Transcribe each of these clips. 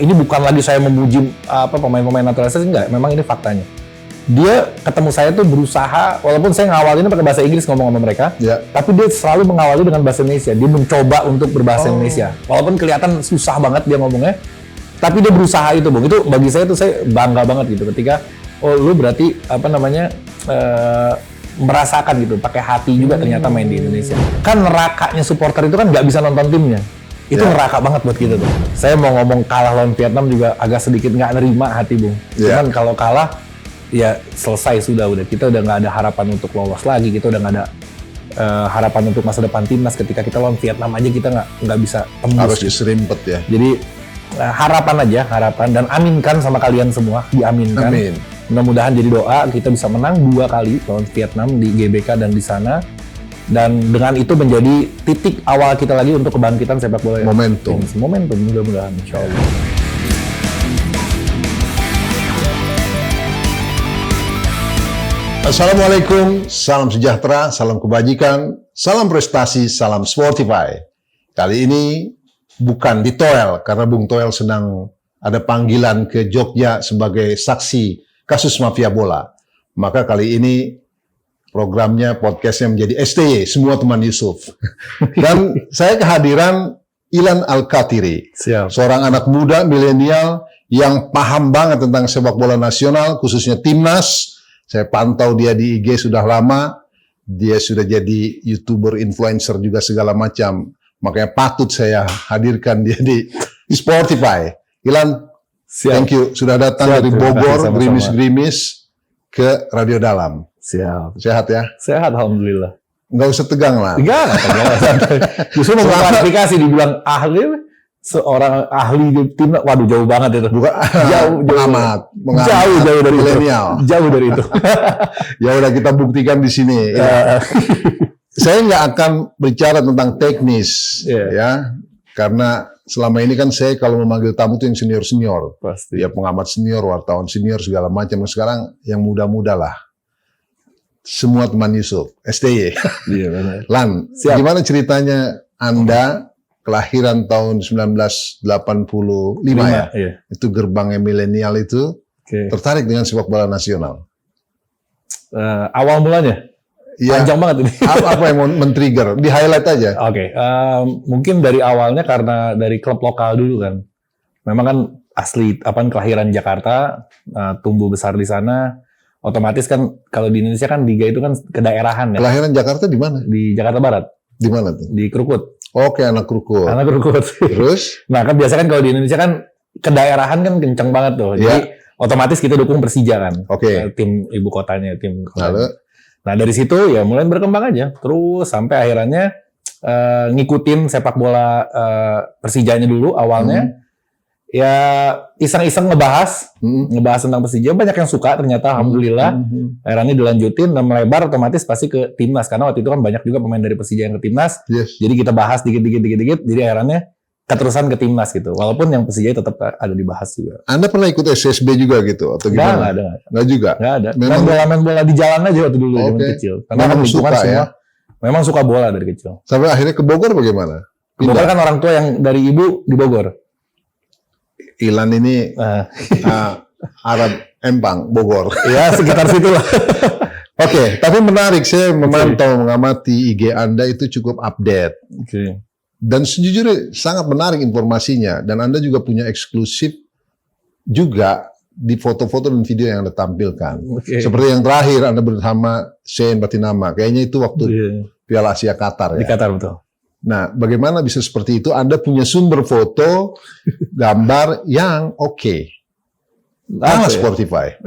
Ini bukan lagi saya memuji pemain-pemain naturalisasi, enggak. Memang ini faktanya. Dia ketemu saya tuh berusaha, walaupun saya ngawalinnya pakai bahasa Inggris ngomong sama mereka, tapi dia selalu mengawali dengan bahasa Indonesia. Dia mencoba untuk berbahasa Indonesia. Walaupun kelihatan susah banget dia ngomongnya, tapi dia berusaha itu, Bung. Itu bagi saya tuh saya bangga banget gitu ketika lu berarti merasakan gitu, pakai hati juga ternyata main di Indonesia. Kan nerakanya supporter itu kan nggak bisa nonton timnya. Itu neraka banget buat kita tuh. Saya mau ngomong kalah lawan Vietnam juga agak sedikit nggak nerima hati, Bung. Cuman kalau kalah, ya selesai sudah. Kita udah nggak ada harapan untuk lolos lagi. Kita udah nggak ada harapan untuk masa depan timnas. Ketika kita lawan Vietnam aja kita nggak bisa tembus. Harus diserimpet ya. Jadi harapan dan aminkan sama kalian semua, diaminkan. Amin. Mudah-mudahan jadi doa kita bisa menang 2 kali lawan Vietnam di GBK dan di sana. Dan dengan itu menjadi titik awal kita lagi untuk kebangkitan sepak bola. Momentum mudah-mudahan insya Allah. Assalamualaikum, salam sejahtera, salam kebajikan, salam prestasi, salam Sportify. Kali ini bukan di Toel, karena Bung Toel sedang ada panggilan ke Jogja sebagai saksi kasus mafia bola. Maka kali ini programnya, podcastnya menjadi STY, semua teman Yusuf. Dan saya kehadiran Ilan Al-Khatiri, seorang anak muda milenial yang paham banget tentang sepak bola nasional, khususnya timnas. Saya pantau dia di IG sudah lama, dia sudah jadi YouTuber, influencer juga segala macam. Makanya patut saya hadirkan dia di Sportify. Ilan, thank you sudah datang dari Bogor, gerimis-gerimis ke Radio Dalam. Siap. Sehat ya? Sehat, alhamdulillah. Nggak usah tegang lah. Enggak. Justru mau klarifikasi, dibilang ahli, seorang ahli di tim, waduh jauh banget itu. Bukan jauh dari milenial. Jauh dari itu. Ya udah kita buktikan di sini. Saya nggak akan bicara tentang teknis, ya, karena selama ini kan saya kalau memanggil tamu itu yang senior. Pasti. Ya pengamat senior, wartawan senior segala macam. Sekarang yang muda-muda lah. Semua teman Yusuf, STY. Iya benar. Lan, gimana ceritanya Anda kelahiran tahun 1985 ya? Iya. Itu gerbangnya milenial itu tertarik dengan sepak bola nasional. Awal mulanya? Ya, panjang banget ini. Apa yang men-trigger? Di highlight aja. Mungkin dari awalnya karena dari klub lokal dulu kan. Memang kan asli kelahiran Jakarta, tumbuh besar di sana. Otomatis kan kalau di Indonesia kan liga itu kan kedaerahan ya. Kelahiran Jakarta di mana? Di Jakarta Barat. Di mana tuh? Di Krukut. Oke, anak Krukut. Anak Krukut. Terus? Nah kan biasa kan kalau di Indonesia kan kedaerahan kan kenceng banget tuh. Jadi otomatis kita dukung Persija kan. Tim ibu kotanya, tim kotanya. Nah dari situ ya mulai berkembang aja. Terus sampai akhirnya ngikutin sepak bola Persijanya dulu awalnya. Ya iseng-iseng ngebahas tentang Persija, banyak yang suka ternyata, alhamdulillah. Akhirnya dilanjutin dan melebar otomatis pasti ke timnas, karena waktu itu kan banyak juga pemain dari Persija yang ke timnas. Jadi kita bahas dikit-dikit, jadi akhirnya keterusan ke timnas gitu. Walaupun yang Persija tetap ada dibahas juga. Anda pernah ikut SSB juga gitu atau gimana? Nggak juga. Nggak ada. Main bola di jalan aja waktu dulu zaman kecil. Karena memang suka ya. Memang suka bola dari kecil. Sampai akhirnya ke Bogor bagaimana? Bogor kan orang tua yang dari ibu di Bogor. Ilan ini Arab Empang, Bogor. Ya, sekitar situ lah. Oke, tapi menarik. Saya memantau, mengamati IG Anda itu cukup update. Dan sejujurnya sangat menarik informasinya. Dan Anda juga punya eksklusif juga di foto-foto dan video yang Anda tampilkan. Seperti yang terakhir Anda bersama Shane Batinama. Kayaknya itu waktu Piala Asia Qatar ya? Di Qatar, betul. Nah, bagaimana bisa seperti itu? Anda punya sumber foto, gambar yang oke. Sportify.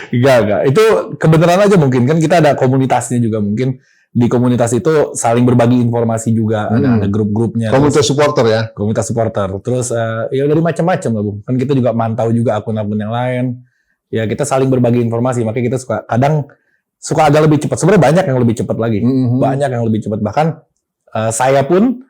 Enggak. Itu kebenaran aja mungkin. Kan kita ada komunitasnya juga mungkin. Di komunitas itu saling berbagi informasi juga. Ada grup-grupnya. Komunitas supporter ya? Komunitas supporter. Terus ya dari macam-macam lah, Bung. Kan kita juga mantau juga akun-akun yang lain. Ya kita saling berbagi informasi. Makanya kita suka agak lebih cepat. Sebenarnya banyak yang lebih cepat lagi. Banyak yang lebih cepat. Bahkan saya pun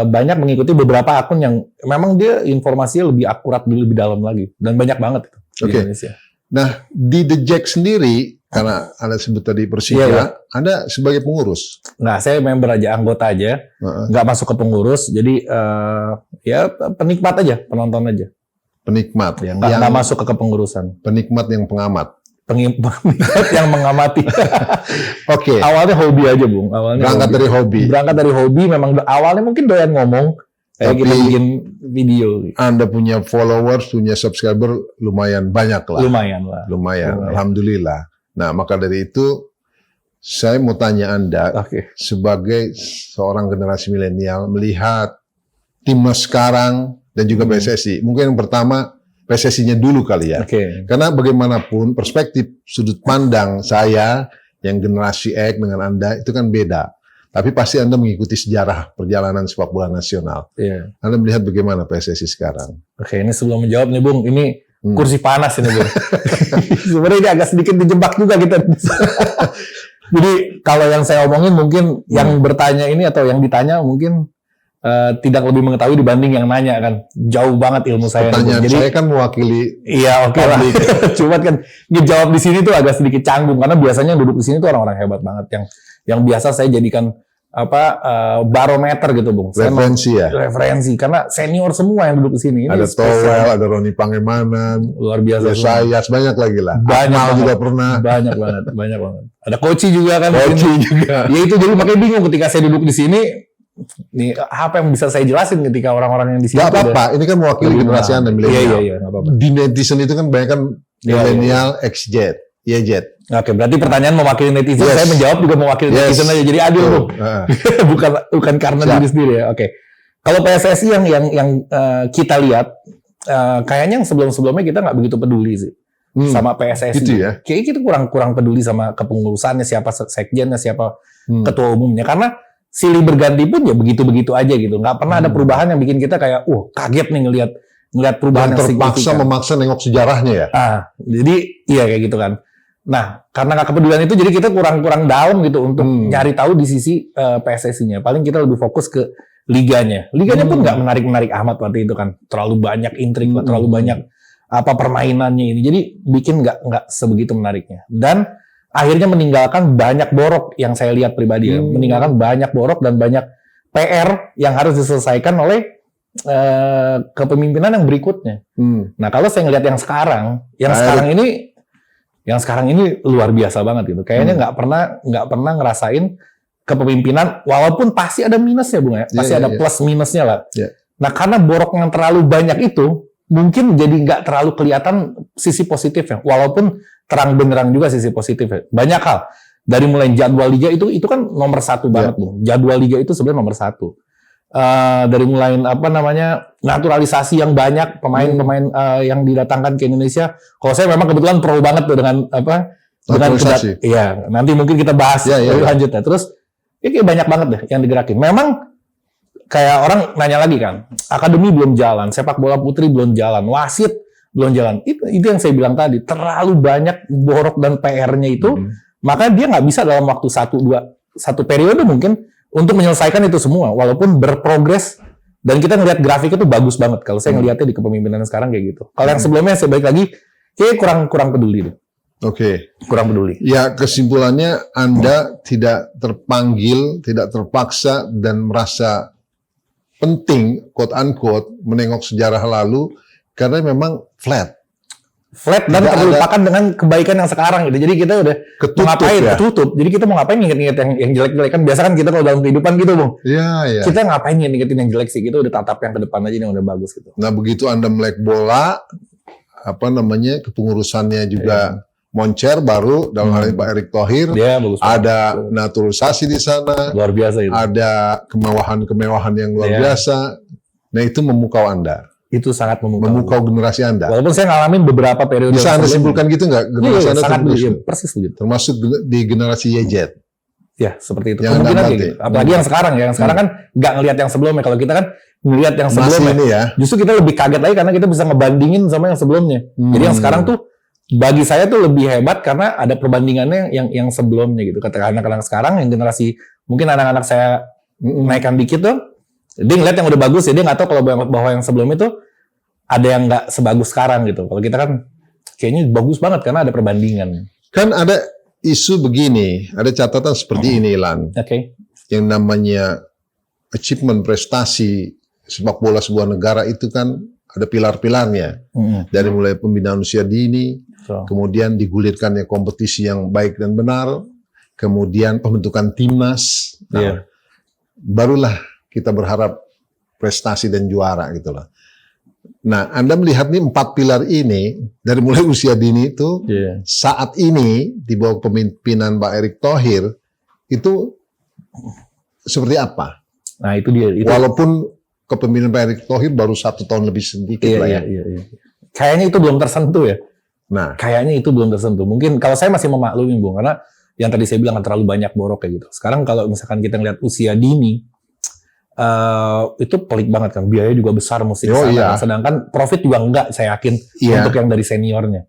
banyak mengikuti beberapa akun yang memang dia informasinya lebih akurat, lebih dalam lagi. Dan banyak banget itu di Indonesia. Nah, di The Jack sendiri, karena Anda sebut tadi Persija, Iya. Anda sebagai pengurus. Nah, saya member aja, anggota aja, nggak masuk ke pengurus, jadi ya penikmat aja, penonton aja. Penikmat, Ya, nggak masuk ke kepengurusan. Penikmat yang pengamat. Penikmat yang mengamati. Oke. Awalnya hobi aja, Bung. Berangkat dari hobi. Berangkat dari hobi, memang awalnya mungkin doyan ngomong, kayak Tapi kita bikin video. Anda punya followers, punya subscriber lumayan banyak lah. Lumayan lah. Lumayan. Alhamdulillah. Nah, maka dari itu saya mau tanya Anda sebagai seorang generasi milenial melihat timnas sekarang dan juga PSSI. Mungkin yang pertama PSSI-nya dulu kali ya. Karena bagaimanapun perspektif sudut pandang saya yang generasi X dengan Anda itu kan beda. Tapi pasti Anda mengikuti sejarah perjalanan sepak bola nasional. Anda melihat bagaimana PSSI sekarang? Ini sebelum menjawab nih Bung, ini kursi panas ini Bung. Sebenarnya ini agak sedikit dijebak juga kita. Jadi kalau yang saya omongin mungkin yang bertanya ini atau yang ditanya mungkin tidak lebih mengetahui dibanding yang nanya kan. Jauh banget ilmu saya. Pertanyaan jadi, saya kan mewakili. Iya oke lah. Cuma kan ngejawab di sini tuh agak sedikit canggung karena biasanya yang duduk di sini tuh orang-orang hebat banget yang biasa saya jadikan barometer gitu Bung. Referensi ya. Referensi karena senior semua yang duduk di sini. Ada Towel, ada Roni Pangemanan, luar biasa. Saya banyak lagi lah. Banyak juga pernah. Banyak banget. Ada Koci juga kan. Koci juga. Ya itu jadi makanya bingung ketika saya duduk di sini. Nih apa yang bisa saya jelasin ketika orang-orang yang di sini? Gak apa-apa, ini kan mewakili generasi Anda milenial. Iya, gak apa-apa. Di netizen itu kan banyak kan milenial XZ, YZ. Oke, berarti pertanyaan mewakili netizen, saya menjawab juga mewakili netizen aja, jadi adil Bung. bukan karena diri sendiri ya. Oke. Kalau PSSI yang kita lihat, kayaknya yang sebelum-sebelumnya kita nggak begitu peduli sih sama PSSI. Gitu ya? Kayaknya kita kurang peduli sama kepengurusannya, siapa sekjennya, siapa ketua umumnya, karena silih berganti pun ya begitu-begitu aja gitu. Nggak pernah ada perubahan yang bikin kita kayak, kaget nih ngelihat perubahan yang signifikan. Memaksa nengok sejarahnya ya. Jadi iya kayak gitu kan. Nah, karena nggak kepedulian itu, jadi kita kurang dalam gitu untuk nyari tahu di sisi PSSI-nya. Paling kita lebih fokus ke liganya. Liganya pun nggak menarik amat waktu itu kan. Terlalu banyak intrik, terlalu banyak permainannya ini. Jadi bikin nggak sebegitu menariknya. Dan akhirnya meninggalkan banyak borok yang saya lihat pribadi ya. Meninggalkan banyak borok dan banyak PR yang harus diselesaikan oleh kepemimpinan yang berikutnya. Nah, kalau saya ngelihat yang sekarang ini luar biasa banget gitu. Kayaknya nggak pernah ngerasain kepemimpinan, walaupun pasti ada minusnya Bung ya. Pasti ada plus minusnya lah. Nah, karena borok yang terlalu banyak itu, mungkin jadi nggak terlalu kelihatan sisi positifnya, walaupun terang benderang juga sisi positifnya. Banyak hal. Dari mulai jadwal liga itu kan nomor 1 banget Bung. Jadwal liga itu sebenarnya nomor 1. Dari mulai naturalisasi yang banyak pemain-pemain yang didatangkan ke Indonesia. Kalau saya memang kebetulan pro banget tuh dengan naturalisasi. Iya, nanti mungkin kita bahas lebih lanjut ya. Terus kayak banyak banget deh yang digerakin. Memang kayak orang nanya lagi kan, akademi belum jalan, sepak bola putri belum jalan, wasit belum jalan. Itu yang saya bilang tadi, terlalu banyak borok dan PR-nya itu, maka dia nggak bisa dalam waktu satu periode mungkin untuk menyelesaikan itu semua, walaupun berprogres. Dan kita ngelihat grafik itu bagus banget. Kalau saya ngelihatnya di kepemimpinan sekarang kayak gitu. Kalau yang sebelumnya saya balik lagi, kayak kurang peduli deh. Kurang peduli. Ya, kesimpulannya Anda tidak terpanggil, tidak terpaksa dan merasa penting, quote unquote, menengok sejarah lalu karena memang flat dan terlupakan dengan kebaikan yang sekarang gitu. Jadi kita udah ketutup. Jadi kita mau ngapain inget-inget yang jelek-jelek kan biasa kan kita kalau dalam kehidupan gitu Bung. Iya. Kita ngapain ingetin yang jelek sih? Kita udah tatap yang ke depan aja yang udah bagus gitu. Nah, begitu Anda melek bola, kepengurusannya juga moncer baru dalam hal ini Pak Erick Thohir. Ada naturalisasi di sana. Luar biasa itu. Ada kemewahan yang luar biasa. Nah, itu memukau Anda. Itu sangat memukau generasi Anda. Walaupun saya ngalamin beberapa periode. Bisa Anda simpulkan gitu nggak? Generasi Anda sangat persis begitu. Termasuk di generasi YZ. Ya, seperti itu. Kemungkinan gitu. Apalagi yang sekarang ya. Yang sekarang kan nggak ngelihat yang sebelumnya. Kalau kita kan ngelihat yang sebelumnya. Justru kita lebih kaget lagi karena kita bisa ngebandingin sama yang sebelumnya. Jadi yang sekarang tuh bagi saya tuh lebih hebat karena ada perbandingannya yang sebelumnya gitu. Kata anak-anak sekarang yang generasi mungkin anak-anak saya naikkan dikit tuh, dia ngeliat yang udah bagus ya, dia nggak tahu kalau bahwa yang sebelumnya itu ada yang nggak sebagus sekarang gitu. Kalau kita kan kayaknya bagus banget karena ada perbandingan. Kan ada isu begini, ada catatan seperti ini, Lan. Yang namanya achievement prestasi sepak bola sebuah negara itu kan ada pilar-pilarnya. Dari mulai pembinaan usia dini, kemudian digulirkannya kompetisi yang baik dan benar, kemudian pembentukan timnas. Nah, barulah kita berharap prestasi dan juara gitu loh. Nah, Anda melihat nih 4 pilar ini dari mulai usia dini itu saat ini di bawah kepemimpinan Pak Erick Thohir itu seperti apa? Nah, itu dia. Walaupun kepemimpinan Pak Erick Thohir baru 1 tahun lebih sedikit lah ya. Kayaknya itu belum tersentuh ya. Nah, kayaknya itu belum tersentuh. Mungkin kalau saya masih memaklumi, Bung, karena yang tadi saya bilang terlalu banyak borok kayak gitu. Sekarang kalau misalkan kita ngeliat usia dini, itu pelik banget kan, biaya juga besar mesti kesana, sedangkan profit juga enggak, saya yakin untuk yang dari seniornya.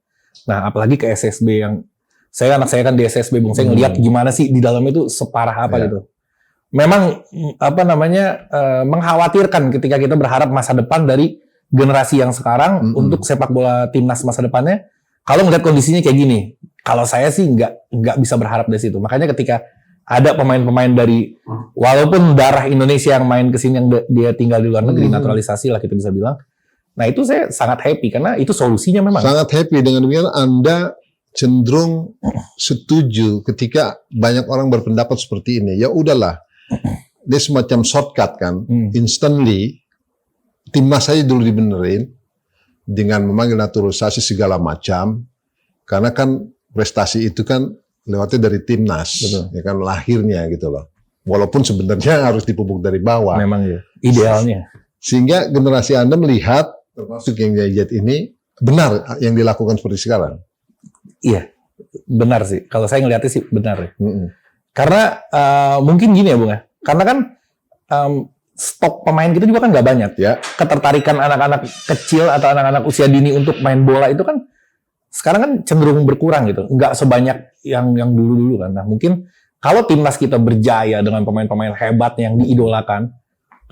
Nah, apalagi ke SSB yang anak saya kan di SSB, Bung, saya ngeliat gimana sih di dalam itu separah apa gitu. Memang mengkhawatirkan ketika kita berharap masa depan dari generasi yang sekarang untuk sepak bola timnas masa depannya. Kalau ngeliat kondisinya kayak gini, kalau saya sih nggak bisa berharap dari situ. Makanya ketika ada pemain-pemain dari walaupun darah Indonesia yang main ke sini yang dia tinggal di luar negeri, naturalisasi lah kita bisa bilang. Nah, itu saya sangat happy karena itu solusinya memang. Sangat happy dengan demikian Anda cenderung setuju ketika banyak orang berpendapat seperti ini. Ya udahlah. Dia semacam shortcut kan, instantly timnas saja dulu dibenerin dengan memanggil naturalisasi segala macam. Karena kan prestasi itu kan lewatnya dari timnas, ya kan lahirnya gitu loh. Walaupun sebenarnya harus dipupuk dari bawah. Memang ya, idealnya. Sehingga generasi Anda melihat, termasuk yang Yayat ini, benar yang dilakukan seperti sekarang? Iya, benar sih. Kalau saya ngeliatnya sih benar ya. Karena mungkin gini ya, Bung ya. Karena kan stok pemain kita juga kan nggak banyak. Ya. Ketertarikan anak-anak kecil atau anak-anak usia dini untuk main bola itu kan sekarang kan cenderung berkurang gitu, nggak sebanyak yang dulu-dulu kan. Nah, mungkin kalau timnas kita berjaya dengan pemain-pemain hebat yang diidolakan,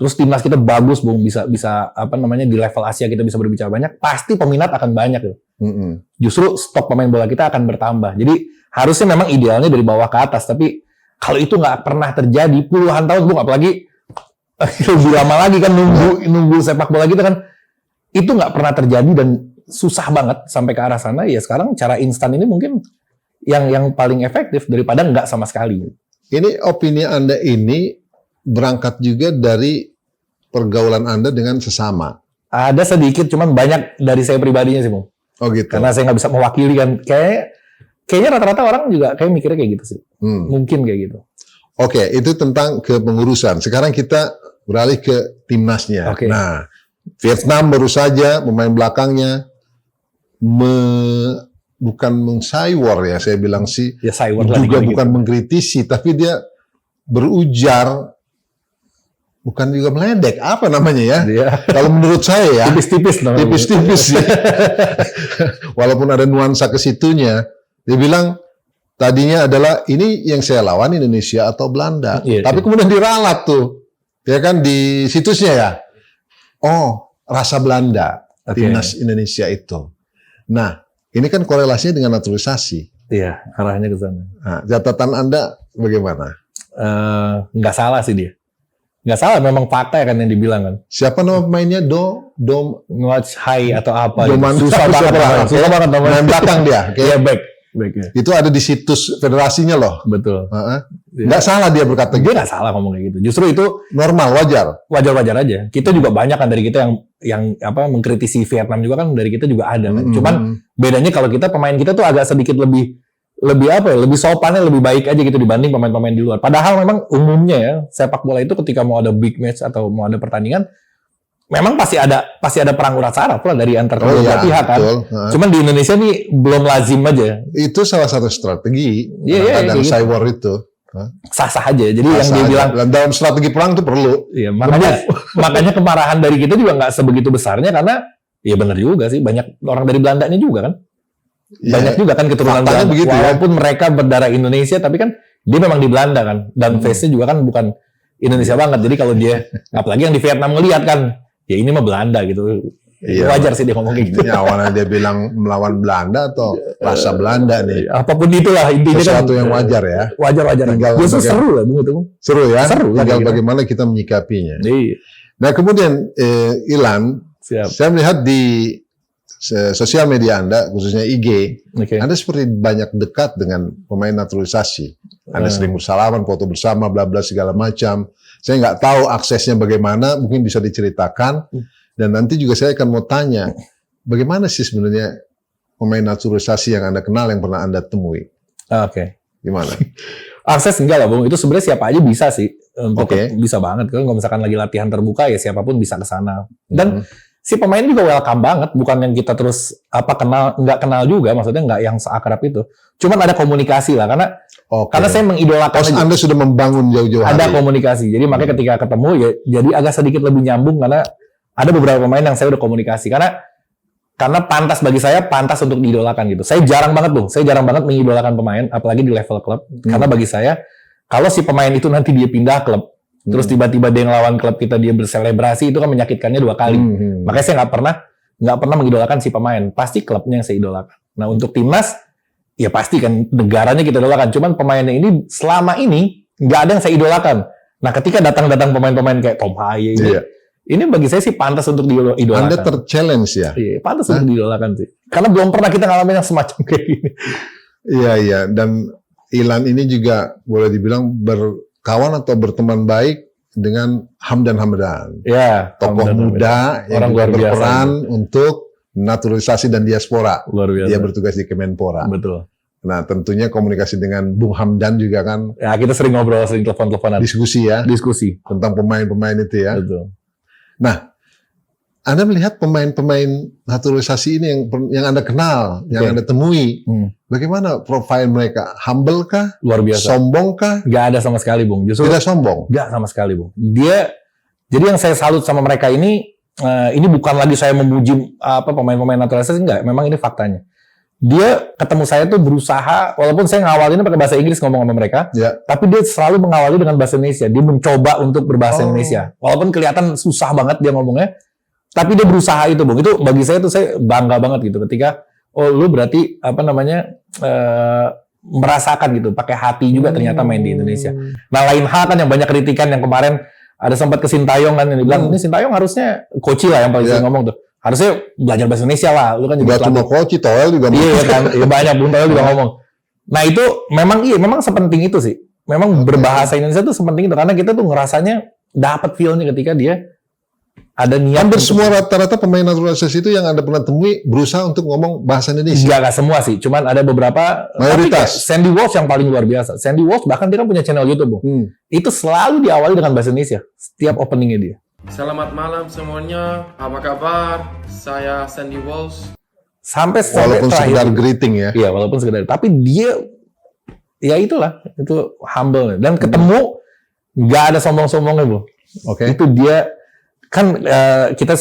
terus timnas kita bagus, Bung, bisa di level Asia kita bisa berbicara banyak, pasti peminat akan banyak gitu. Justru stok pemain bola kita akan bertambah. Jadi harusnya memang idealnya dari bawah ke atas, tapi kalau itu nggak pernah terjadi puluhan tahun, Bung, apalagi lebih lama lagi kan nunggu sepak bola kita kan, itu nggak pernah terjadi dan susah banget sampai ke arah sana. Ya sekarang cara instan ini mungkin yang paling efektif daripada nggak sama sekali. Ini opini Anda ini berangkat juga dari pergaulan Anda dengan sesama? Ada sedikit, cuman banyak dari saya pribadinya sih, Bung. Oh gitu. Karena saya nggak bisa mewakili kan. Kayaknya rata-rata orang juga kayak mikirnya kayak gitu sih. Mungkin kayak gitu. Oke, itu tentang kepengurusan. Sekarang kita beralih ke timnasnya. Nah, Vietnam baru saja pemain belakangnya bukan mensaiwar ya, saya bilang sih, ya, juga bukan mengkritisi, tapi dia berujar, bukan juga meledek, apa namanya ya? Kalau menurut saya ya, tipis-tipis ya. Walaupun ada nuansa ke situnya, dia bilang tadinya adalah ini yang saya lawan Indonesia atau Belanda, tapi kemudian diralat tuh, ya kan di situsnya ya. Oh, rasa Belanda, timnas Indonesia itu. Nah, ini kan korelasinya dengan naturalisasi. Iya, arahnya ke sana. Nah, catatan Anda bagaimana? Nggak salah sih dia. Nggak salah, memang fakta kan yang dibilang kan. Siapa nama pemainnya? Nguach Hai atau apa? Susah banget. Susah banget namanya. Main belakang dia. Iya, back. Itu ada di situs federasinya loh. Betul. Nggak salah dia berkata gitu. Dia nggak salah ngomong kayak gitu. Justru itu normal, wajar. Wajar-wajar aja. Kita juga banyak kan dari kita yang mengkritisi Vietnam juga kan dari kita juga ada kan. Cuman bedanya kalau kita pemain kita tuh agak sedikit lebih sopannya, lebih baik aja gitu dibanding pemain-pemain di luar. Padahal memang umumnya ya sepak bola itu ketika mau ada big match atau mau ada pertandingan memang pasti ada perang urat saraf lah dari antar kedua pihak kan. Cuman di Indonesia nih belum lazim aja. Itu salah satu strategi. Dan cyber itu. Sah-sah aja. Jadi yang dia bilang dalam strategi perang itu perlu. Iya, makanya kemarahan dari kita juga nggak sebegitu besarnya karena ya benar juga sih, banyak orang dari Belandanya juga kan. Banyak juga kan keturunan Belanda. Begitu, walaupun mereka berdarah Indonesia tapi kan dia memang di Belanda kan, dan face-nya juga kan bukan Indonesia banget. Jadi kalau dia apalagi yang di Vietnam ngelihat kan, ya ini mah Belanda gitu. Iya. Wajar sih dia ngomong kayak gitu. Intinya awalnya dia bilang melawan Belanda atau rasa Belanda nih. Apapun itulah intinya sesuatu kan, yang wajar ya. Wajar. Justru seru lah Bung itu. Seru ya. Seru. Tinggal bagaimana kita menyikapinya. Iya. Nah kemudian Ilan, Siap. saya melihat di sosial media Anda, khususnya IG, Anda seperti banyak dekat dengan pemain naturalisasi. Anda sering bersalaman, foto bersama, bla bla segala macam. Saya nggak tahu aksesnya bagaimana, mungkin bisa diceritakan. Dan nanti juga saya akan mau tanya, bagaimana sih sebenarnya pemain naturalisasi yang Anda kenal, yang pernah Anda temui? Oke. Gimana? Akses enggak lah Bung, itu sebenarnya siapa aja bisa sih. Bisa banget. Kalau misalkan lagi latihan terbuka ya siapapun bisa ke sana. Dan si pemain juga welcome banget, bukan yang kita terus nggak kenal juga, maksudnya nggak yang seakrab itu. Cuman ada komunikasi lah, karena saya mengidolakan. Anda sudah membangun jauh-jauh hari. Ada komunikasi, jadi makanya ketika ketemu ya jadi agak sedikit lebih nyambung karena ada beberapa pemain yang saya udah komunikasi karena pantas bagi saya, pantas untuk diidolakan gitu. Saya jarang banget mengidolakan pemain, apalagi di level klub, karena bagi saya kalau si pemain itu nanti dia pindah klub. Terus tiba-tiba dia ngelawan klub kita, dia berselebrasi, itu kan menyakitkannya 2 kali. Makanya saya nggak pernah mengidolakan si pemain. Pasti klubnya yang saya idolakan. Nah untuk timnas, ya pasti kan negaranya kita idolakan. Cuman pemainnya ini selama ini nggak ada yang saya idolakan. Nah ketika datang pemain-pemain kayak Tom Haye, ini bagi saya sih pantas untuk diidolakan. Anda ter-challenge ya? Iya, pantas untuk diidolakan sih. Karena belum pernah kita ngalamin yang semacam kayak gini. Iya. Dan Ilan ini juga boleh dibilang berkawan atau berteman baik dengan Hamdan. Ya, tokoh muda yang berperan untuk naturalisasi dan diaspora. Luar biasa. Dia bertugas di Kemenpora. Betul. Nah, tentunya komunikasi dengan Bung Hamdan juga kan. Ya, kita sering ngobrol, sering telepon-teleponan. Diskusi tentang pemain-pemain itu ya. Betul. Nah, Anda melihat pemain-pemain naturalisasi ini yang Anda kenal, yang Anda temui, bagaimana profil mereka? Humble kah? Luar biasa. Sombong kah? Nggak ada sama sekali, Bung. Justru tidak sombong? Nggak sama sekali, Bung. Jadi yang saya salut sama mereka ini bukan lagi saya memuji pemain-pemain naturalisasi, enggak. Memang ini faktanya. Dia ketemu saya tuh berusaha, walaupun saya ngawalinnya pakai bahasa Inggris ngomong sama mereka, tapi dia selalu mengawali dengan bahasa Indonesia. Dia mencoba untuk berbahasa Indonesia. Walaupun kelihatan susah banget dia ngomongnya, tapi dia berusaha itu, Bung. Itu bagi saya tuh saya bangga banget gitu ketika lu berarti merasakan gitu, pakai hati juga ternyata main di Indonesia. Nah, lain hal kan yang banyak kritikan yang kemarin ada sempat ke Sintayong kan yang dibilang ini Sintayong harusnya Koci lah yang paling sering ngomong tuh. Harusnya belajar bahasa Indonesia lah. Lu kan juga cuma Koci, Toel juga ngomong. Iya kan, banyak Bung Toel juga ngomong. Nah, itu memang sepenting itu sih. Memang berbahasa Indonesia tuh sepenting itu karena kita tuh ngerasanya dapat feel-nya ketika dia ada niat. Hampir semua rata-rata pemain naturalisasi itu yang Anda pernah temui berusaha untuk ngomong bahasa Indonesia. Enggak semua sih, cuman ada beberapa. Mayoritas. Sandy Walsh yang paling luar biasa. Sandy Walsh bahkan dia kan punya channel YouTube, Bung. Itu selalu diawali dengan bahasa Indonesia setiap openingnya dia. Selamat malam semuanya, apa kabar? Saya Sandy Walsh. Sampai walaupun sekedar greeting ya. Iya, walaupun sekedar. Tapi dia, ya itulah, itu humble dan ketemu nggak ada sombong-sombongnya, Bu. Oke. Itu dia kan kita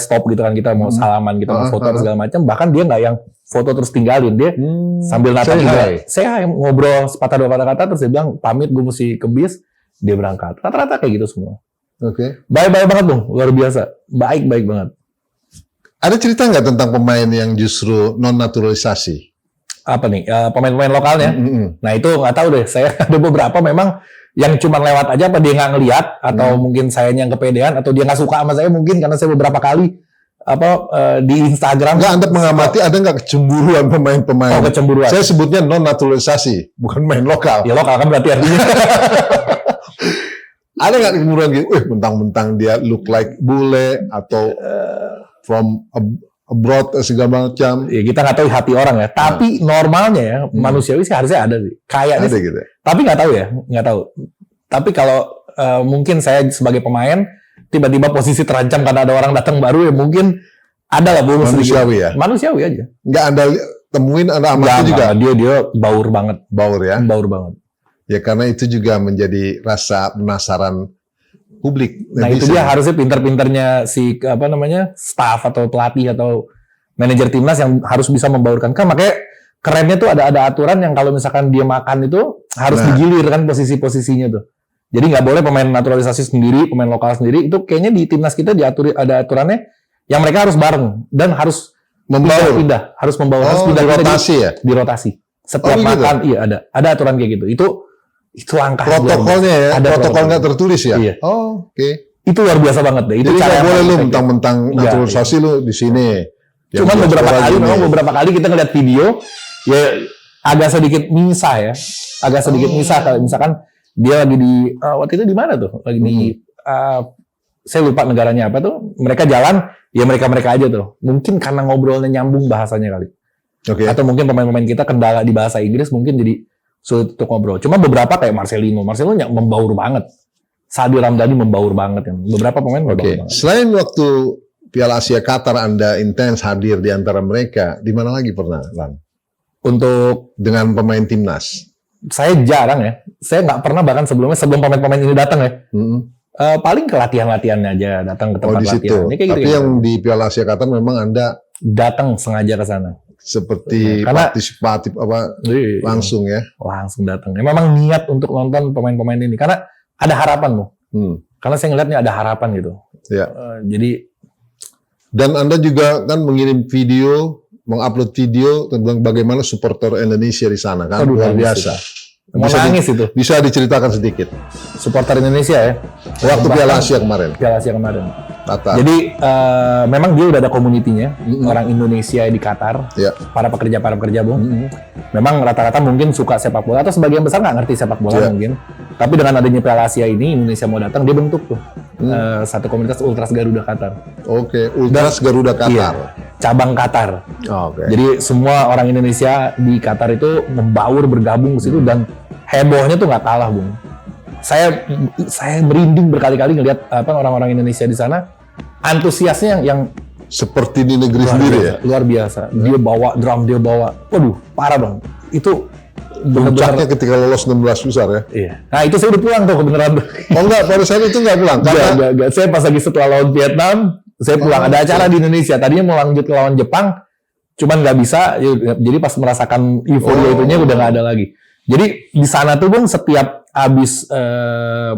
stop gitu kan, kita mau salaman, kita mau foto segala macam. Bahkan dia nggak yang foto terus tinggalin, dia sambil natap juga. Saya ngobrol sepatah dua patah kata terus dia bilang pamit, gue mesti ke bis, dia berangkat. Rata-rata kayak gitu semua. Oke. Baik banget, Bung, luar biasa, baik banget. Ada cerita nggak tentang pemain yang justru non naturalisasi? Apa nih pemain-pemain lokalnya? Nah itu nggak tahu deh. Saya ada beberapa memang yang cuma lewat aja, apa dia nggak ngelihat atau mungkin sayanya yang kepedean atau dia nggak suka sama saya mungkin karena saya beberapa kali di Instagram. Nggak, Anda mengamati ada nggak kecemburuan pemain-pemain? Oh, kecemburuan. Saya sebutnya non naturalisasi, bukan main lokal. Ya lokal kan berarti artinya. Ada nggak kecemburuan gitu? Mentang-mentang dia look like bule atau from abroad segala macam. Ya kita nggak tahu hati orang ya. Tapi normalnya ya manusiawi sih harusnya ada sih. Kayaknya ada sih. gitu. Tapi nggak tahu ya, nggak tahu. Tapi kalau mungkin saya sebagai pemain tiba-tiba posisi terancam karena ada orang datang baru ya mungkin ada lah bonus manusiawi ya. Manusiawi aja. Nggak Anda temuin, Anda amati juga. Dia baur banget. Baur ya. Baur banget. Ya karena itu juga menjadi rasa penasaran publik. Nah itu dia harusnya pinter-pinternya si staff atau pelatih atau manajer timnas yang harus bisa membaurkan. Kan makanya kerennya tuh ada aturan yang kalau misalkan dia makan itu harus digilir kan posisi-posisinya tuh. Jadi nggak boleh pemain naturalisasi sendiri, pemain lokal sendiri. Itu kayaknya di timnas kita diatur, ada aturannya yang mereka harus bareng dan harus pindah, harus pindah rotasi ya? Di rotasi. Setiap makan, gitu? Iya ada aturan kayak gitu. Itu langkah. Protokolnya ya? Ada protokol nggak tertulis ya? Iya. Oh, oke. Itu luar biasa banget deh. Itu jadi nggak boleh lu mentang-mentang naturalisasi lu di sini. Cuman beberapa kali kita ngeliat video, ya agak sedikit misah ya. Agak sedikit misah. Kalau misalkan dia lagi di, waktu itu di mana tuh? Lagi di, saya lupa negaranya apa tuh. Mereka jalan, ya mereka aja tuh. Mungkin karena ngobrolnya nyambung bahasanya kali. Okay. Atau mungkin pemain-pemain kita kendala di bahasa Inggris, mungkin jadi sulit untuk ngobrol. Cuma beberapa kayak Marcelino membaur banget. Sadi Ramdhani membaur banget. Beberapa pemain membaur banget. Selain waktu Piala Asia Qatar Anda intens hadir di antara mereka, di mana lagi pernah, Lan? Untuk dengan pemain timnas? Saya jarang ya. Saya nggak pernah bahkan sebelum pemain-pemain ini datang ya. Paling ke latihan-latihannya aja, datang ke tempat latihan. Tapi yang di Piala Asia Qatar memang Anda datang sengaja ke sana. Seperti partisipatif langsung ya? Langsung datang. Ya, memang niat untuk nonton pemain-pemain ini karena ada harapan loh. Karena saya ngeliatnya ada harapan gitu. Ya. Jadi dan Anda juga kan mengirim video, mengupload video tentang bagaimana supporter Indonesia di sana kan. Luar biasa. Nangis itu. Bisa diceritakan sedikit. Supporter Indonesia ya. Waktu Piala Asia kemarin. Jadi memang dia udah ada komunitinya, orang Indonesia di Qatar, para pekerja Bung. Memang rata-rata mungkin suka sepak bola atau sebagian besar nggak ngerti sepak bola mungkin. Tapi dengan adanya Piala Asia ini, Indonesia mau datang, dia bentuk tuh satu komunitas Ultras Garuda Qatar. Oke, Ultras Garuda Qatar. Iya, cabang Qatar. Jadi semua orang Indonesia di Qatar itu membaur bergabung ke situ dan hebohnya tuh nggak kalah, Bung. Saya merinding berkali-kali ngelihat orang-orang Indonesia di sana, antusiasnya yang seperti di negeri sendiri ya. Luar biasa. Dia bawa drum, waduh, parah Bang. Itu puncaknya ketika lolos 16 besar ya. Iya. Nah itu saya udah pulang tuh kebenaran. Oh enggak, pada saat itu enggak pulang? Enggak. Saya pas lagi setelah lawan Vietnam, saya pulang. Ada acara di Indonesia. Tadinya mau lanjut ke lawan Jepang, cuman nggak bisa. Jadi pas merasakan euforia itunya udah nggak ada lagi. Jadi di sana tuh Bung setiap habis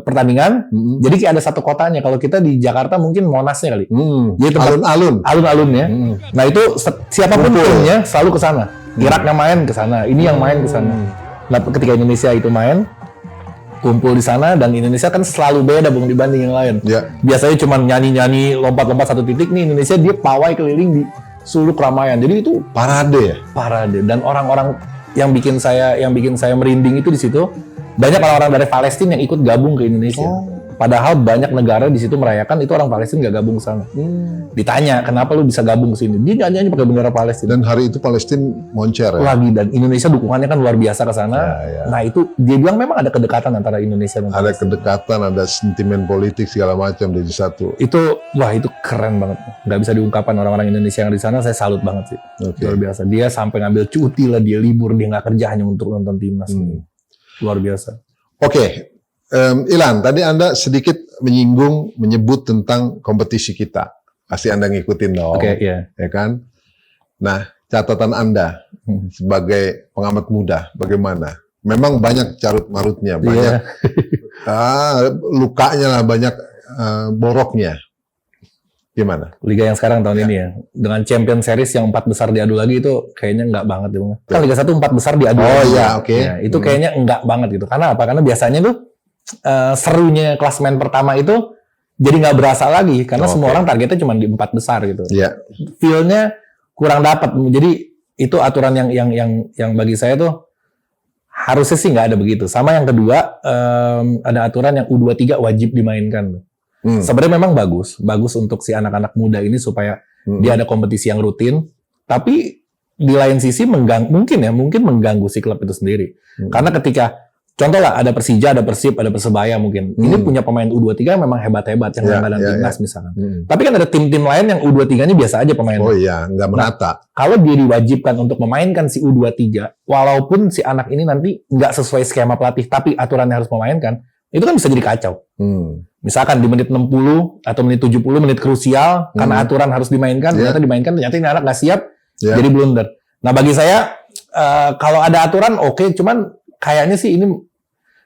pertandingan, jadi kayak ada satu kotanya. Kalau kita di Jakarta mungkin Monasnya kali. Jadi alun-alunnya. Nah itu siapapun timnya selalu ke sana. Irak yang main ke sana, ini yang main ke sana. Nah ketika Indonesia itu main, kumpul di sana dan Indonesia kan selalu beda Bung dibanding yang lain. Biasanya cuma nyanyi-nyanyi, lompat-lompat satu titik. Nih Indonesia dia pawai keliling di seluruh keramaian. Jadi itu parade ya. Parade dan orang-orang yang bikin saya merinding itu di situ. Banyak orang-orang dari Palestina yang ikut gabung ke Indonesia. Padahal banyak negara di situ merayakan, itu orang Palestina nggak gabung ke sana. Ditanya, kenapa lu bisa gabung ke sini? Dia nyanyi pakai bendera Palestina. Dan hari itu Palestina moncer ya? Lagi, dan Indonesia dukungannya kan luar biasa ke sana. Nah itu, dia bilang memang ada kedekatan antara Indonesia dan Palestina. Ada kedekatan, ada sentimen politik segala macam jadi satu. Itu keren banget. Nggak bisa diungkapkan orang-orang Indonesia yang di sana, saya salut banget sih. Luar biasa. Dia sampai ngambil cuti lah, dia libur, dia nggak kerja hanya untuk nonton timnas. Luar biasa. Ilan, tadi Anda sedikit menyebut tentang kompetisi kita. Pasti Anda ngikutin dong. Ya kan? Nah, catatan Anda sebagai pengamat muda, bagaimana? Memang banyak carut-marutnya, banyak lukanya lah, banyak boroknya. Gimana? Liga yang sekarang tahun ini ya, dengan Champion Series yang 4 besar diadu lagi itu kayaknya nggak banget ya. Kan Liga 1 4 besar diadu lagi. Ya, itu kayaknya nggak banget gitu. Karena apa? Karena biasanya tuh serunya klasemen pertama itu jadi nggak berasa lagi karena semua orang targetnya cuma di 4 besar gitu. Feel-nya kurang dapat. Jadi itu aturan yang bagi saya tuh harusnya sih nggak ada begitu. Sama yang kedua ada aturan yang U23 wajib dimainkan. Sebenarnya memang bagus untuk si anak-anak muda ini supaya dia ada kompetisi yang rutin. Tapi di lain sisi mungkin mengganggu si klub itu sendiri. Karena ketika contoh lah, ada Persija, ada Persib, ada Persebaya mungkin. Ini punya pemain U23 yang memang hebat-hebat, yang langganan timnas misalkan. Tapi kan ada tim-tim lain yang U23-nya biasa aja pemainnya. Oh iya, nggak merata. Kalau dia diwajibkan untuk memainkan si U23, walaupun si anak ini nanti nggak sesuai skema pelatih, tapi aturannya harus memainkan, itu kan bisa jadi kacau. Misalkan di menit 60 atau menit 70, menit krusial, karena aturan harus dimainkan, ternyata ini anak nggak siap, jadi blunder. Nah bagi saya, kalau ada aturan oke, cuman kayaknya sih ini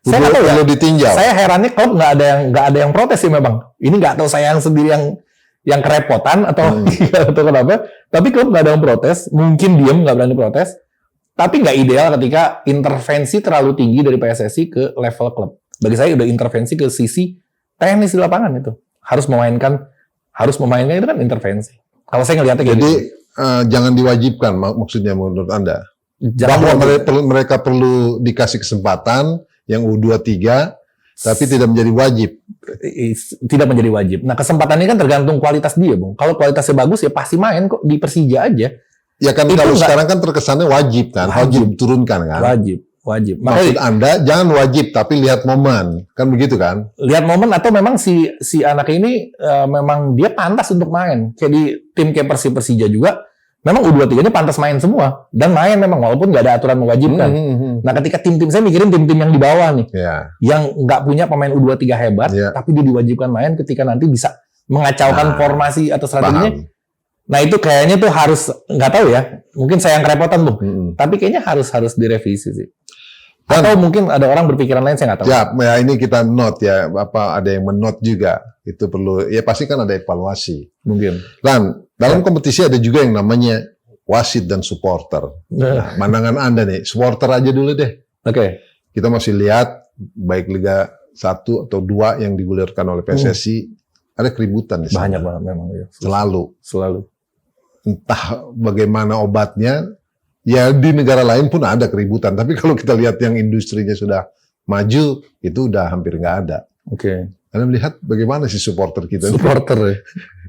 saya nggak tahu ya. Ditinjau. Saya herannya klub nggak ada yang protes sih memang. Ini nggak tahu saya yang sendiri yang kerepotan atau atau kenapa? Tapi klub nggak ada yang protes, mungkin diem nggak berani protes. Tapi nggak ideal ketika intervensi terlalu tinggi dari PSSI ke level klub. Bagi saya udah intervensi ke sisi teknis di lapangan itu. Harus memainkan itu kan intervensi. Kalau saya ngelihatnya kayak jadi gitu. Jangan diwajibkan maksudnya menurut Anda. Bahwa mereka perlu dikasih kesempatan yang U23 tapi tidak menjadi wajib. Tidak menjadi wajib. Nah, kesempatan ini kan tergantung kualitas dia, Bung. Kalau kualitasnya bagus ya pasti main kok di Persija aja. Ya kan itu kalau sekarang kan terkesannya wajib kan, harus diturunkan kan. Wajib. Maksud Anda jangan wajib tapi lihat momen, kan begitu kan? Lihat momen atau memang si anak ini memang dia pantas untuk main. Kayak di tim kayak Persija juga, memang U23-nya pantas main semua dan main memang walaupun nggak ada aturan mewajibkan. Nah, ketika tim-tim saya mikirin tim-tim yang di bawah nih, yang nggak punya pemain U23 hebat, tapi dia diwajibkan main ketika nanti bisa mengacaukan formasi atau strateginya. Nah, itu kayaknya tuh harus, nggak tahu ya, mungkin saya yang kerepotan tuh, tapi kayaknya harus direvisi sih. Atau mungkin ada orang berpikiran lain, saya nggak tahu. Ya ini kita note ya, ada yang men-note juga, itu perlu, ya pasti kan ada evaluasi. Mungkin. Dan dalam kompetisi ada juga yang namanya wasit dan supporter. Nah, pandangan Anda nih, supporter aja dulu deh. Oke. Kita masih lihat, baik Liga 1 atau 2 yang digulirkan oleh PSSI, ada keributan di sana. Banyak banget memang. Ya. Selalu. Entah bagaimana obatnya, ya di negara lain pun ada keributan. Tapi kalau kita lihat yang industrinya sudah maju, itu udah hampir nggak ada. Oke. Anda melihat bagaimana sih supporter kita? Supporter ya.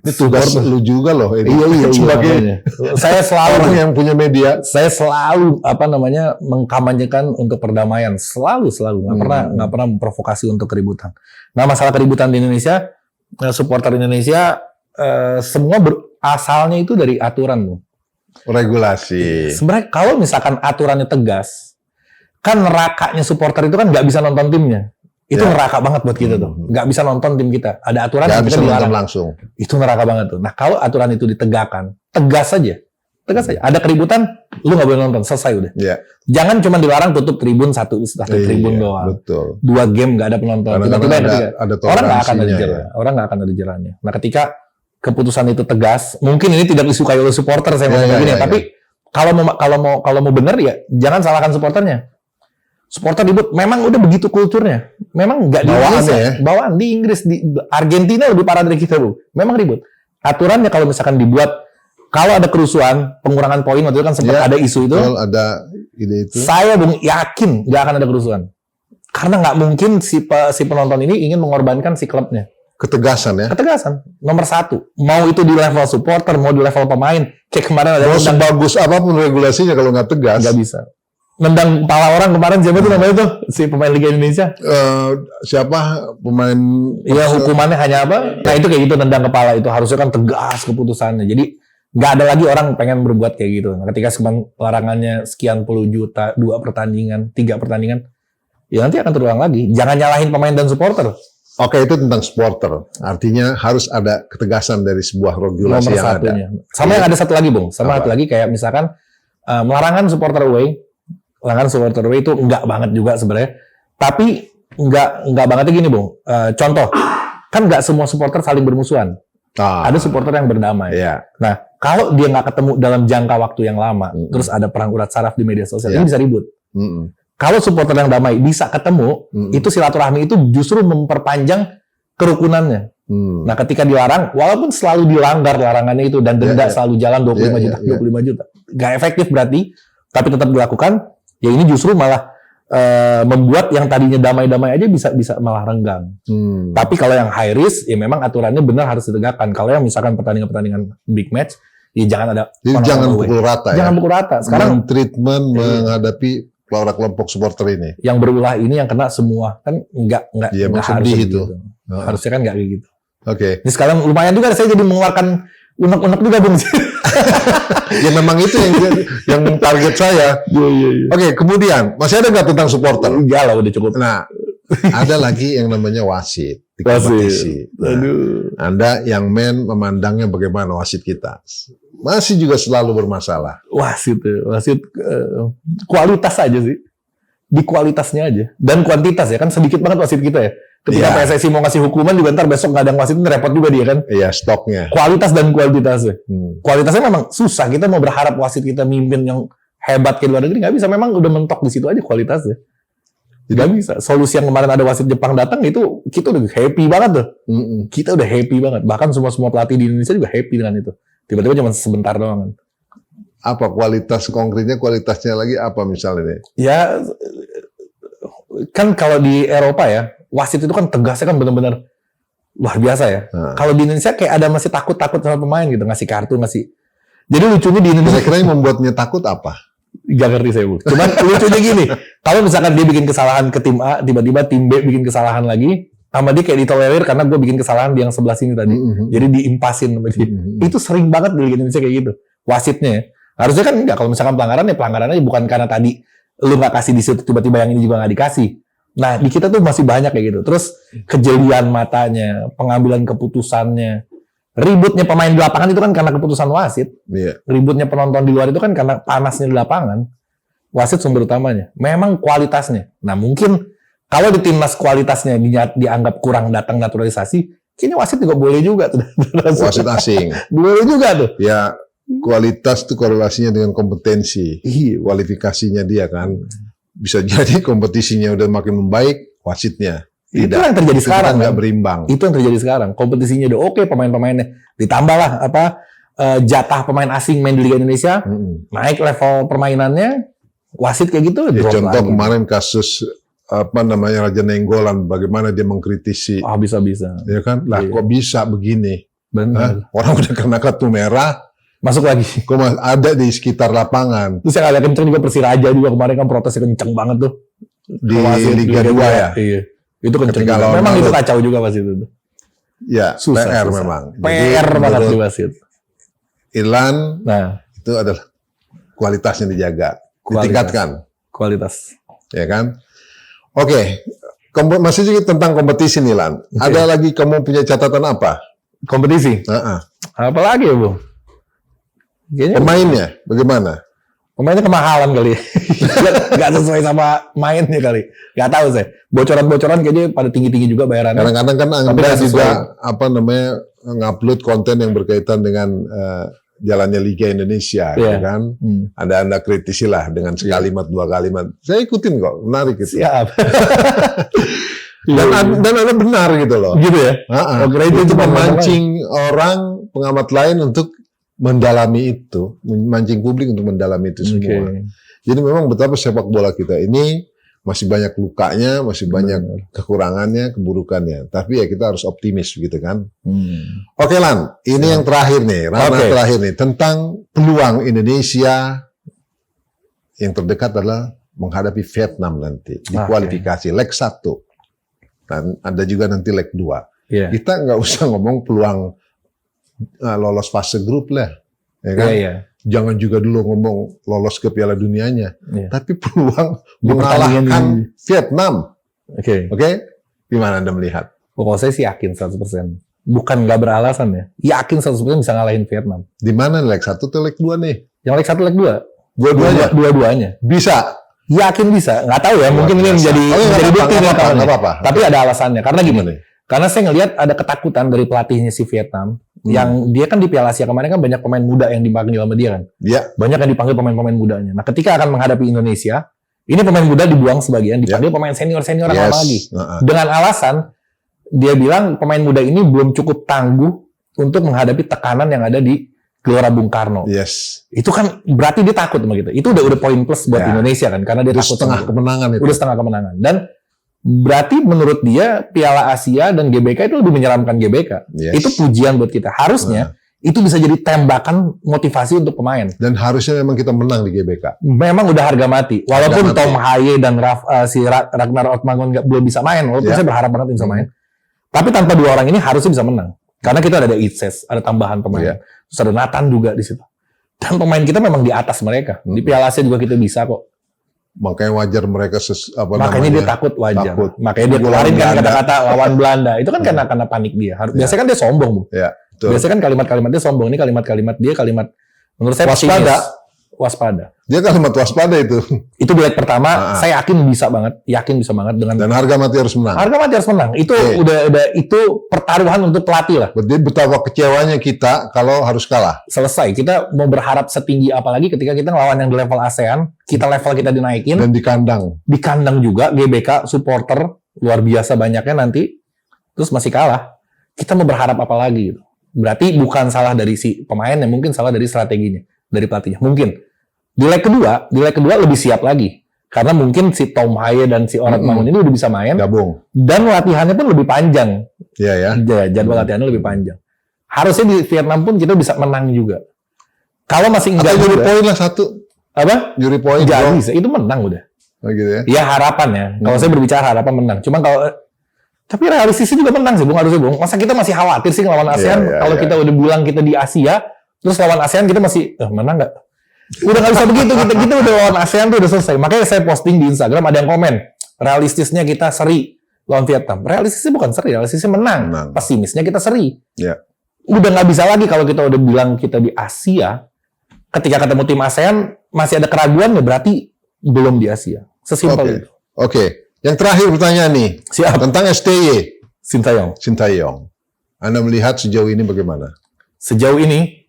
Ini tugas lu juga loh. Iya. Sebagai saya selalu orang yang punya media. Saya selalu mengkampanyekan untuk perdamaian. Selalu. Nggak pernah memprovokasi untuk keributan. Nah, masalah keributan di Indonesia, supporter Indonesia semua asalnya itu dari aturan, Bu. Regulasi. Sebenarnya kalau misalkan aturannya tegas, kan nerakanya supporter itu kan nggak bisa nonton timnya. Itu neraka banget buat kita tuh. Nggak bisa nonton tim kita. Ada aturan yang bisa nonton langsung. Itu neraka banget tuh. Nah, kalau aturan itu ditegakkan, tegas saja. Ada keributan, lu nggak boleh nonton, selesai udah. Jangan cuma dilarang tutup tribun satu tribun doang. Betul. 2 game nggak ada penonton. Tiba-tiba ada orang nggak akan ada jerannya. Orang nggak akan ada jerannya. Nah, ketika keputusan itu tegas, mungkin ini tidak disukai oleh supporter, saya ngomong begini, tapi kalau mau benar ya jangan salahkan supporternya. Supporter ribut, memang udah begitu kulturnya. Memang nggak di Indonesia, bawaan di Inggris, di Argentina lebih parah dari kita, Bu. Memang ribut. Aturannya kalau misalkan dibuat, kalau ada kerusuhan, pengurangan poin, waktu itu kan sempat ada isu itu. Ada ide itu. Saya yakin nggak akan ada kerusuhan. Karena nggak mungkin si penonton ini ingin mengorbankan si klubnya. Ketegasan ya? Ketegasan. Nomor 1. Mau itu di level supporter, mau di level pemain. Kayak kemarin ada mau sebagus apapun regulasinya kalau nggak tegas. Nggak bisa. Nendang kepala orang kemarin, siapa tuh namanya tuh? Si pemain Liga Indonesia. Siapa pemain? Iya, hukumannya hanya apa? Nah, itu kayak gitu, nendang kepala itu. Harusnya kan tegas keputusannya. Jadi, nggak ada lagi orang pengen berbuat kayak gitu. Nah, ketika larangannya sekian puluh juta, 2 pertandingan, 3 pertandingan, ya nanti akan terulang lagi. Jangan nyalahin pemain dan supporter. Oke, itu tentang supporter. Artinya harus ada ketegasan dari sebuah regulasi yang ada. Sama yang ada satu lagi, Bung. Satu lagi kayak misalkan larangan supporter away. Larangan supporter away itu enggak banget juga sebenarnya. Tapi enggak bangetnya gini, Bung. Contoh, kan enggak semua supporter saling bermusuhan. Ada supporter yang berdamai. Nah, kalau dia nggak ketemu dalam jangka waktu yang lama, terus ada perang urat saraf di media sosial, ini bisa ribut. Kalau supporter yang damai bisa ketemu, itu silaturahmi itu justru memperpanjang kerukunannya. Nah, ketika dilarang, walaupun selalu dilanggar larangannya itu dan denda selalu jalan 25 juta. Gak efektif berarti, tapi tetap dilakukan, ya ini justru malah membuat yang tadinya damai-damai aja bisa malah renggang. Tapi kalau yang high risk, ya memang aturannya benar harus ditegakkan. Kalau yang misalkan pertandingan big match, ya jangan ada. Jadi jangan pukul rata. Jangan pukul rata. Sekarang treatment menghadapi kelompok supporter ini. Yang berulah ini yang kena semua kan nggak harus itu. Harusnya kan nggak kayak gitu. Oke. Ini sekarang lumayan juga saya jadi mengeluarkan unek-unek juga, Bung. Ya memang itu yang target saya. Oke, kemudian masih ada nggak tentang supporter? Enggak lah, udah cukup. Nah, ada lagi yang namanya wasit di kompetisi. Anda yang memandangnya bagaimana wasit kita? Masih juga selalu bermasalah. Wasit kualitas aja sih. Di kualitasnya aja. Dan kuantitas ya, kan sedikit banget wasit kita ya. Ketika PSSI mau ngasih hukuman juga ntar besok nggak ada wasit, itu repot juga dia kan. Iya, stoknya. Kualitas dan kualitasnya. Kualitasnya memang susah. Kita mau berharap wasit kita mimpin yang hebat ke luar negeri nggak bisa. Memang udah mentok di situ aja kualitasnya. Tidak bisa. Solusi yang kemarin ada wasit Jepang datang itu kita udah happy banget tuh. Kita udah happy banget. Bahkan semua pelatih di Indonesia juga happy dengan itu. Tiba-tiba cuma sebentar doang kan. Apa kualitas konkretnya? Kualitasnya lagi apa misalnya? Ya kan kalau di Eropa ya, wasit itu kan tegasnya kan benar-benar luar biasa ya. Kalau di Indonesia kayak ada masih takut-takut sama pemain gitu, ngasih kartu, ngasih. Jadi lucunya di Indonesia. Kira-kira yang membuatnya takut apa? Gak ngerti saya, Bu. Cuman lucunya gini, kalau misalkan dia bikin kesalahan ke tim A, tiba-tiba tim B bikin kesalahan lagi, sama dia kayak ditolerir karena gue bikin kesalahan di yang sebelah sini tadi. Jadi diimpasin sama dia. Itu sering banget di Indonesia kayak gitu. Wasitnya ya. Harusnya kan enggak, kalau misalkan pelanggaran ya pelanggarannya bukan karena tadi lu nggak kasih di situ, tiba-tiba yang ini juga nggak dikasih. Nah, di kita tuh masih banyak kayak gitu. Terus kejelian matanya, pengambilan keputusannya, ributnya pemain di lapangan itu kan karena keputusan wasit. Ributnya penonton di luar itu kan karena panasnya di lapangan. Wasit sumber utamanya. Memang kualitasnya. Nah, mungkin kalau di timnas kualitasnya dianggap kurang datang naturalisasi, kini wasit juga boleh juga tuh. Wasit asing. Boleh juga tuh. Ya, kualitas itu korelasinya dengan kompetensi. Kualifikasinya dia kan. Bisa jadi kompetisinya udah makin membaik, wasitnya tidak. Itu yang terjadi sekarang, nggak berimbang. Itu yang terjadi sekarang. Kompetisinya udah oke, pemain-pemainnya ditambahlah jatah pemain asing main di Liga Indonesia, naik level permainannya, wasit kayak gitu. Ya, contoh lagi. Kemarin kasus Raja Nenggolan, bagaimana dia mengkritisi. Bisa. Ya kan? Lah kok bisa begini? Benar. Orang udah kena kartu merah. Masuk lagi. Kok ada di sekitar lapangan. Terus yang agak kenceng juga Persiraja juga kemarin kan protesnya kenceng banget tuh. Di Liga 2 ya? Iya. Itu kenceng juga. Memang itu kacau juga wasit itu. Ya, susah, PR susah. Memang. PR banget di wasit. Ilan, itu adalah kualitasnya dijaga. Ditingkatkan. Kualitas. Ya kan? Oke. Masih juga tentang kompetisi nih, Lan. Ada lagi kamu punya catatan apa? Kompetisi? Apa lagi ya, Bu? Pemainnya bagaimana? Pemainnya kemahalan kali. Gak sesuai sama mainnya kali. Gak tahu saya. Bocoran-bocoran kayaknya pada tinggi-tinggi juga bayarannya. Kadang-kadang kan Anda juga ngupload konten yang berkaitan dengan jalannya Liga Indonesia, ya kan? Anda kritisi lah dengan sekalimat dua kalimat. Saya ikutin kok, menarik gitu. Siap. dan Anda benar gitu loh. Gitu ya? Itu memancing orang, pengamat lain untuk mendalami itu, memancing publik untuk mendalami itu semua. Jadi memang betapa sepak bola kita ini masih banyak lukanya, masih banyak kekurangannya, keburukannya. Tapi ya kita harus optimis gitu kan. Oke Lan, ini yang terakhir nih, ranah terakhir nih tentang peluang Indonesia yang terdekat adalah menghadapi Vietnam nanti di kualifikasi leg 1. Dan ada juga nanti leg 2. Kita nggak usah ngomong peluang lolos fase grup lah, ya kan? Jangan juga dulu ngomong lolos ke Piala Dunianya, tapi peluang mengalahkan Vietnam. Oke? Gimana Anda melihat? Kalau saya sih yakin 100%. Bukan nggak beralasan ya. Yakin 100% bisa ngalahin Vietnam. Di mana leg 1 atau leg 2 nih? Yang leg 1, leg 2. Dua-duanya. Bisa. Yakin bisa. Nggak tahu ya. Mungkin ini menjadi bukti. Tapi ada alasannya. Karena gini. Karena saya ngelihat ada ketakutan dari pelatihnya si Vietnam, yang dia kan di Piala Asia kemarin kan banyak pemain muda yang dipanggil sama dia kan. Banyak yang dipanggil pemain-pemain mudanya. Nah, ketika akan menghadapi Indonesia, ini pemain muda dibuang sebagian, dipanggil pemain senior-senior lagi. Dengan alasan dia bilang pemain muda ini belum cukup tangguh untuk menghadapi tekanan yang ada di Gelora Bung Karno. Itu kan berarti dia takut sama gitu. Itu udah poin plus buat Indonesia kan, karena dia takut setengah kemenangan itu. Udah setengah kemenangan. Dan berarti menurut dia Piala Asia dan GBK itu lebih menyeramkan GBK. Itu pujian buat kita. Harusnya itu bisa jadi tembakan motivasi untuk pemain. Dan harusnya memang kita menang di GBK. Memang udah harga mati. Walaupun Tom Haye dan Ragnar Ottmann belum bisa main. Walaupun saya berharap banget bisa main. Tapi tanpa dua orang ini harusnya bisa menang. Karena kita ada Itses, ada tambahan pemain. Terus ada Nathan juga di situ. Dan pemain kita memang di atas mereka. Di Piala Asia juga kita bisa kok. Makanya wajar mereka makanya dia takut wajar. Makanya dia keluarin kan kata-kata lawan Belanda. Itu kan karena panik dia. Biasanya kan dia sombong, Bu. Biasanya kan kalimat-kalimat dia sombong. Ini kalimat-kalimat dia menurut saya waspada. Dia kalimat waspada itu. Itu di leg pertama, saya yakin bisa banget dengan. Dan harga mati harus menang. Harga mati harus menang. Itu udah itu pertaruhan untuk pelatih lah. Berarti betapa kecewanya kita kalau harus kalah. Selesai. Kita mau berharap setinggi apa lagi ketika kita ngelawan yang di level ASEAN, level kita dinaikin. Dan di kandang. Di kandang juga, GBK supporter luar biasa banyaknya nanti, terus masih kalah. Kita mau berharap apa lagi gitu. Berarti bukan salah dari si pemainnya, mungkin salah dari strateginya, dari pelatihnya. Mungkin. Di leg kedua lebih siap lagi. Karena mungkin si Tom Haye dan si Orat Mangun ini udah bisa main. Gabung. Dan latihannya pun lebih panjang. Iya ya. Jadwal latihannya lebih panjang. Harusnya di Vietnam pun kita bisa menang juga. Kalau masih enggak juri juga. Poin lah satu. Apa? Juri poin. Jadi, itu menang udah. Oh gitu ya. Ya harapan ya. Kalau saya berbicara harapan menang. Cuma kalau tapi realistisnya juga menang sih, Bung. Harusnya, Bung. Masa kita masih khawatir sih ngelawan ASEAN? Kalau kita udah bilang kita di Asia, terus lawan ASEAN kita masih menang nggak? Udah nggak bisa begitu, kita udah lawan ASEAN tuh udah selesai. Makanya saya posting di Instagram, ada yang komen, realistisnya kita seri lawan Vietnam. Realistisnya bukan seri, realistisnya menang. Pesimisnya kita seri. Ya. Udah nggak bisa lagi kalau kita udah bilang kita di Asia, ketika ketemu tim ASEAN masih ada keraguan ya berarti belum di Asia. Sesimpel itu. Oke. Yang terakhir pertanyaan nih. Siap. Tentang STY. Sintayong. Anda melihat sejauh ini bagaimana? Sejauh ini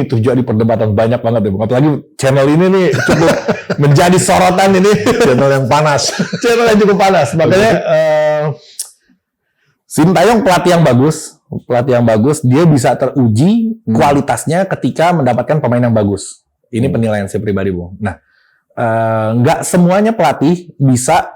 terjadi perdebatan banyak banget ya, Bung. Apalagi channel ini nih cukup menjadi sorotan ini. Channel yang panas. Channel yang cukup panas. Makanya Sintayong pelatih yang bagus, dia bisa teruji kualitasnya ketika mendapatkan pemain yang bagus. Ini penilaian saya pribadi, Bung. Nah, nggak semuanya pelatih bisa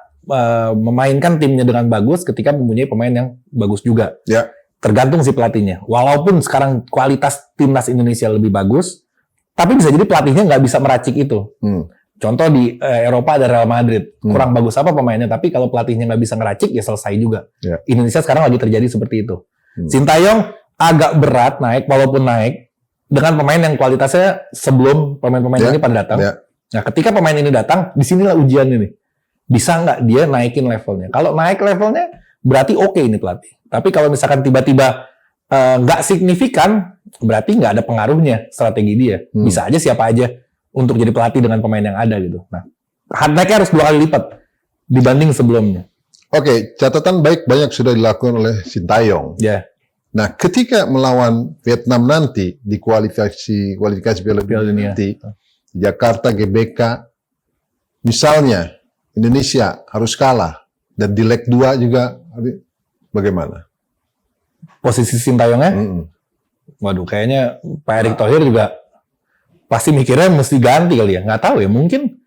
memainkan timnya dengan bagus ketika mempunyai pemain yang bagus juga. Ya. Tergantung si pelatihnya. Walaupun sekarang kualitas timnas Indonesia lebih bagus, tapi bisa jadi pelatihnya nggak bisa meracik itu. Contoh di Eropa ada Real Madrid, kurang bagus apa pemainnya, tapi kalau pelatihnya nggak bisa ngeracik ya selesai juga. Ya. Indonesia sekarang lagi terjadi seperti itu. Sintayong agak berat naik, walaupun naik dengan pemain yang kualitasnya sebelum pemain-pemain ini pada datang. Ya. Nah, ketika pemain ini datang, disinilah ujian ini. Bisa nggak dia naikin levelnya? Kalau naik levelnya, berarti oke ini pelatih. Tapi kalau misalkan tiba-tiba nggak signifikan, berarti nggak ada pengaruhnya strategi dia. Bisa aja siapa aja untuk jadi pelatih dengan pemain yang ada gitu. Nah, naiknya harus 2 kali lipat dibanding sebelumnya. Oke, catatan baik banyak sudah dilakukan oleh Sintayong. Ya. Nah, ketika melawan Vietnam nanti di kualifikasi Piala Dunia nanti di Jakarta GBK, misalnya Indonesia harus kalah dan di leg 2 juga, bagaimana? Posisi Sintayongnya? Waduh, kayaknya Pak Erick Thohir juga pasti mikirnya mesti ganti kali ya. Nggak tahu ya, mungkin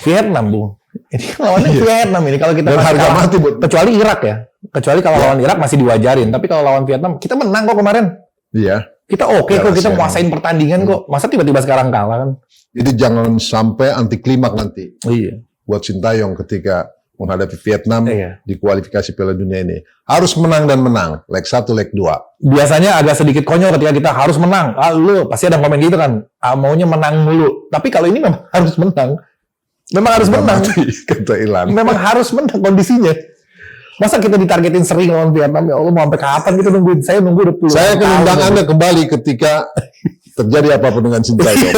Vietnam, Bung. Ini lawannya Vietnam ini. Kalau kita harga mati, kecuali Irak ya. Kecuali kalau lawan Irak masih diwajarin. Tapi kalau lawan Vietnam, kita menang kok kemarin. Iya. Kita oke kok, kita menguasain pertandingan kok. Masa tiba-tiba sekarang kalah kan? Jadi jangan sampai anti klimak nanti. Iya. Buat Sintayong ketika menghadapi Vietnam di kualifikasi Piala Dunia ini. Harus menang dan menang. Leg 1, leg 2. Biasanya agak sedikit konyol ketika kita harus menang. Lu pasti ada komen gitu kan. Maunya menang mulu. Tapi kalau ini memang harus menang. Memang harus menang. Kata Ilan. Memang harus menang kondisinya. Masa kita ditargetin sering lawan Vietnam? Ya Allah, mau sampai kapan kita nungguin? Saya nunggu udah puluhan Saya akan undang Anda kembali ketika terjadi apapun dengan Sintayong.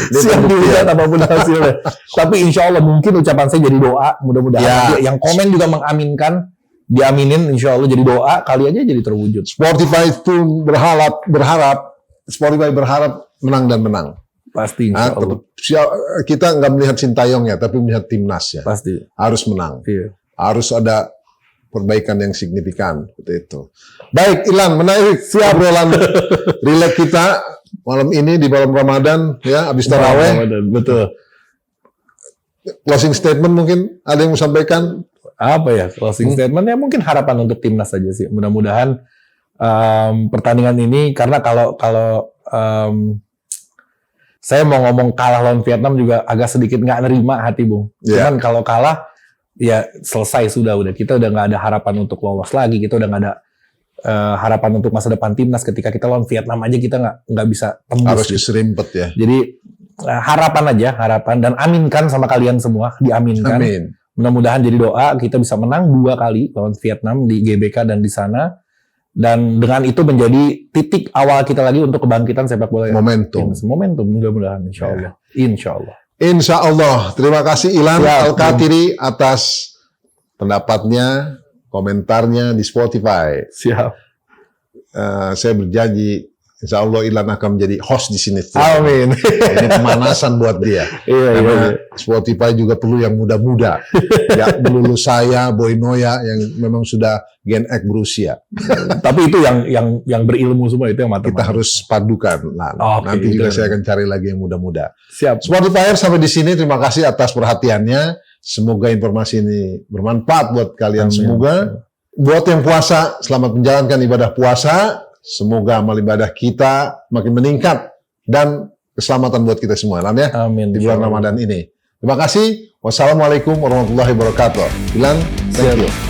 Siap dilihat apapun hasilnya. Tapi insya Allah mungkin ucapan saya jadi doa. Mudah-mudahan yang komen juga mengaminkan. Diaminin insya Allah jadi doa. Kali aja jadi terwujud. Spotify itu Spotify berharap menang dan menang. Pasti insya Allah. Kita nggak melihat Sintayong ya, tapi melihat timnasnya. Pasti. Harus menang. Iya. Harus ada perbaikan yang signifikan seperti itu. Baik, Ilan, menarik obrolan rileks kita malam ini di malam Ramadan ya, habis tarawih. Betul. Closing statement mungkin ada yang mau sampaikan? Apa ya closing statementnya? Mungkin harapan untuk timnas saja sih. Mudah-mudahan pertandingan ini, karena kalau saya mau ngomong kalah lawan Vietnam juga agak sedikit nggak nerima hati, Bung. Cuman kalau kalah ya selesai sudah kita udah nggak ada harapan untuk lolos lagi, kita udah nggak ada harapan untuk masa depan timnas. Ketika kita lawan Vietnam aja kita nggak bisa tembus. Harus keserimpet ya. Jadi harapan dan aminkan sama kalian semua, diaminkan. Amin. Mudah-mudahan jadi doa kita bisa menang 2 kali lawan Vietnam di GBK dan di sana. Dan dengan itu menjadi titik awal kita lagi untuk kebangkitan sepak bola. Momentum mudah-mudahan insya Allah. Insya Allah. Insya Allah. Terima kasih Ilan Al-Katiri atas pendapatnya, komentarnya di Spotify. Siap. Saya berjanji, Insya Allah Ilan akan menjadi host di sini. Amin. Ini pemanasan buat dia. Karena Spotify juga perlu yang muda-muda. Ya, melulu saya, Boy Noya yang memang sudah Gen X berusia. Tapi itu yang berilmu semua, itu yang matematika. Kita harus padukan. Nanti juga saya akan cari lagi yang muda-muda. Siap. Spotify sampai di sini. Terima kasih atas perhatiannya. Semoga informasi ini bermanfaat buat kalian. Semoga. Buat yang puasa, selamat menjalankan ibadah puasa. Semoga amal ibadah kita makin meningkat dan keselamatan buat kita semua, ya. Amin. Di bulan Ramadan ini. Terima kasih. Wassalamualaikum warahmatullahi wabarakatuh. Ilan, thank you.